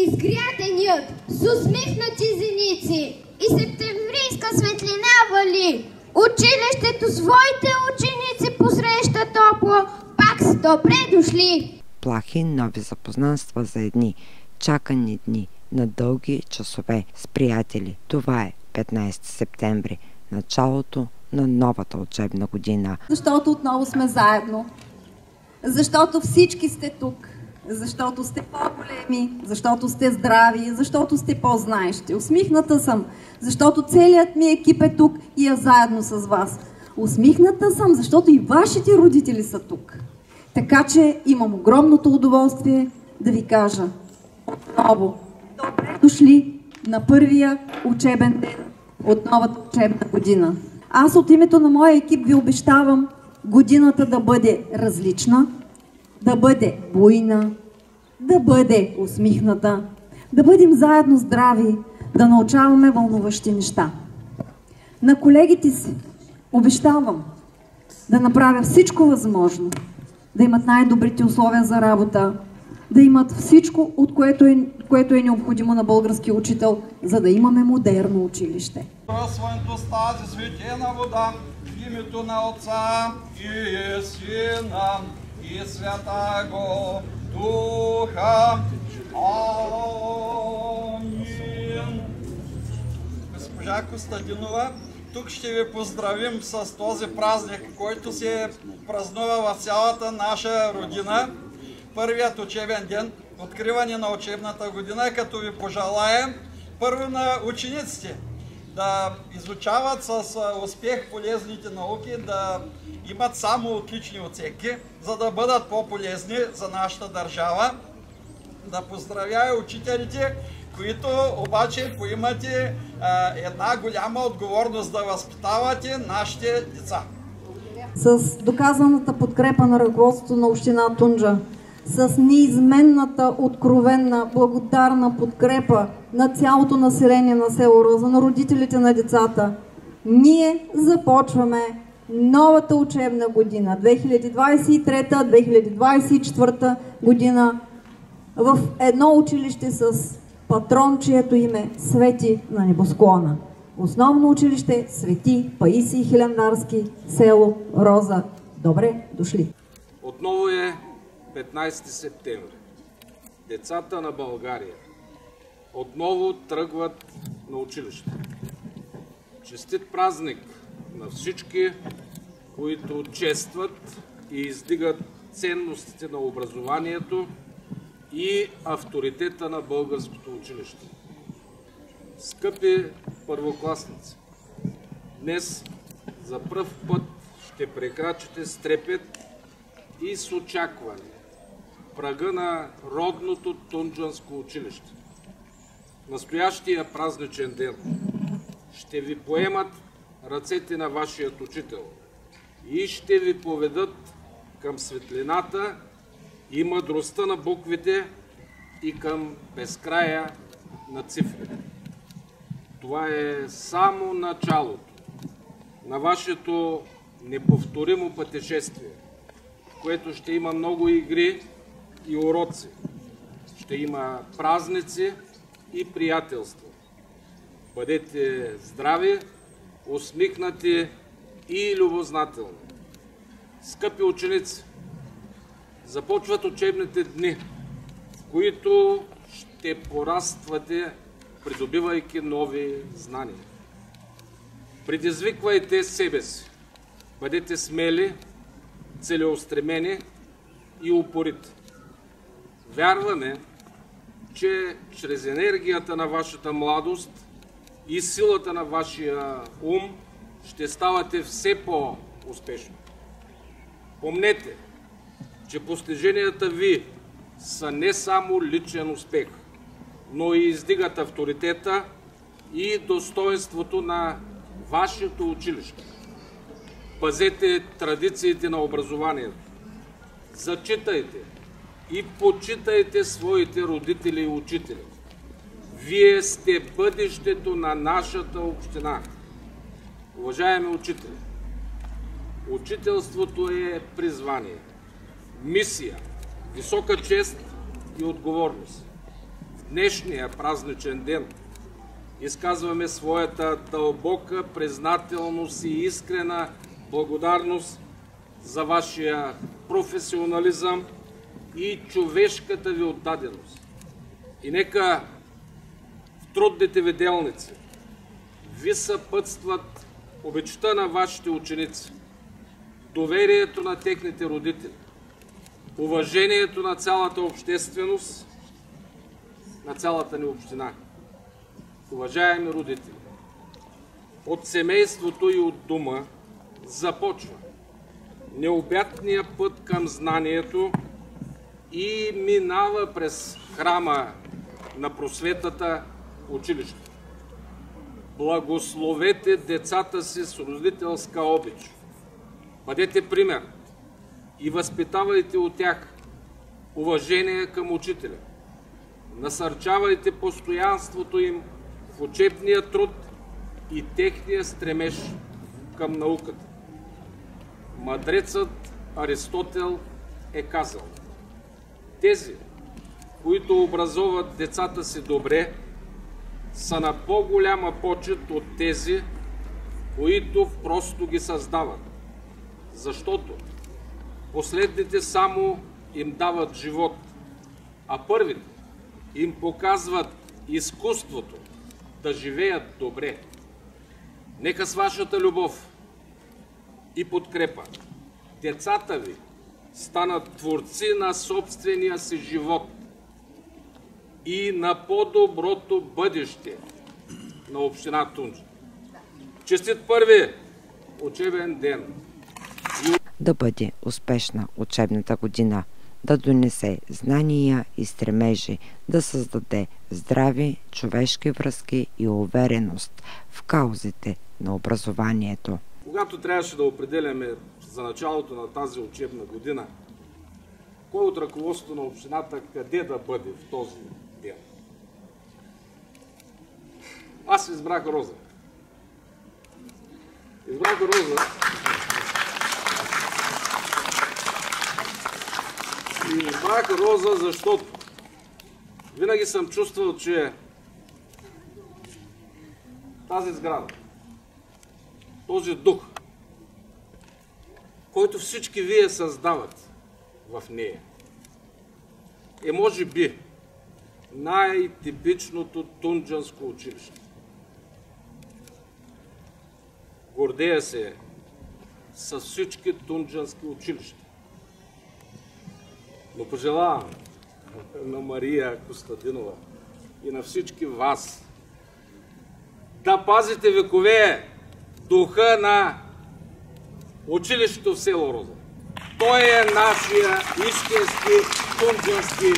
изгря денят с усмихнати зеници и септемврийска светлина вали. Училището своите ученици посреща топло, пак с добре дошли. Плахи нови запознанства за едни чакани дни на дълги часове с приятели. Това е 15 септември, началото на новата учебна година. Защото отново сме заедно. Защото всички сте тук. Защото сте по-големи, защото сте здрави, защото сте по-знаещи. Усмихната съм, защото целият ми екип е тук и е заедно с вас. Усмихната съм, защото и вашите родители са тук. Така че имам огромното удоволствие да ви кажа отново добре дошли на първия учебен ден от новата учебна година. Аз от името на моя екип ви обещавам годината да бъде различна, да бъде буйна, да бъде усмихната, да бъдем заедно здрави, да научаваме вълнуващи неща. На колегите си обещавам да направя всичко възможно, да имат най-добрите условия за работа, да имат всичко, от което е необходимо на български учител, за да имаме модерно училище. Просването с тази светена вода в името на Отца и Сина и Святаго Духа. Амин. Госпожа Костадинова, тук ще ви поздравим с този празник, който се празнува в цялата наша родина. Първият учебен ден, откриване на учебната година, като ви пожелаем първо на учениците да изучават с успех полезните науки, да имат само отлични оценки, за да бъдат по-полезни за нашата държава. Да поздравя и учителите, които обаче поимате една голяма отговорност да възпитавате нашите деца. С доказаната подкрепа на ръководството на община Тунджа, с неизменната, откровенна, благодарна подкрепа на цялото население на село Роза, на родителите на децата, ние започваме новата учебна година, 2023-2024 година, в едно училище с патрон, чието име свети на небосклона. Основно училище Свети Паисий Хилендарски, село Роза. Добре дошли! Отново е 15 септември. Децата на България отново тръгват на училище. Честит празник на всички, които честват и издигат ценностите на образованието и авторитета на българското училище. Скъпи първокласници, днес за пръв път ще прекрачите с трепет и с очакване прага на родното Тунджанско училище. Настоящия празничен ден ще ви поемат ръцете на вашият учител и ще ви поведат към светлината и мъдростта на буквите и към безкрая на цифрите. Това е само началото на вашето неповторимо пътешествие, в което ще има много игри и уроци, ще има празници и приятелства. Бъдете здрави, усмихнати и любознателни. Скъпи ученици, започват учебните дни, в които ще пораствате, придобивайки нови знания. Предизвиквайте себе си. Бъдете смели, целеустремени и упорити. Вярваме, че чрез енергията на вашата младост и силата на вашия ум ще ставате все по-успешни. Помнете, че постиженията ви са не само личен успех, но и издигат авторитета и достоинството на вашето училище. Пазете традициите на образованието. Зачитайте и почитайте своите родители и учители. Вие сте бъдещето на нашата община. Уважаеми учители, учителството е призвание, мисия, висока чест и отговорност. В днешния празничен ден изказваме своята дълбока признателност и искрена благодарност за вашия професионализъм и човешката ви отдаденост. И нека в трудните ви делници ви съпътстват обичта на вашите ученици, доверието на техните родители, уважението на цялата общественост, на цялата ни община. Уважаеми родители, от семейството и от дома започва необятният път към знанието и минава през храма на просветата, училище. Благословете децата си с родителска обич. Бъдете пример и възпитавайте от тях уважение към учителя. Насърчавайте постоянството им в учебния труд и техния стремеж към науката. Мъдрецът Аристотел е казал: тези, които образоват децата си добре, са на по-голяма почет от тези, които просто ги създават, защото последните само им дават живот, а първите им показват изкуството да живеят добре. Нека с вашата любов и подкрепа децата ви станат творци на собствения си живот и на по-доброто бъдеще на община Тунджа. Честит първи учебен ден! Да бъде успешна учебната година, да донесе знания и стремежи, да създаде здрави човешки връзки и увереност в каузите на образованието. Когато трябваше да определяме за началото на тази учебна година, кой от ръководството на общината къде да бъде в този ден? Аз избрах Роза. Избрах Роза. И избрах Роза, защото винаги съм чувствал, че тази сграда, този дух, който всички вие създавате в нея, е може би най-типичното тунджанско училище. Гордея се с всички тунджански училища. Но пожелавам на Мария Костадинова и на всички вас да пазите векове духа на училището в село Роза. Той е нашия истински тунджански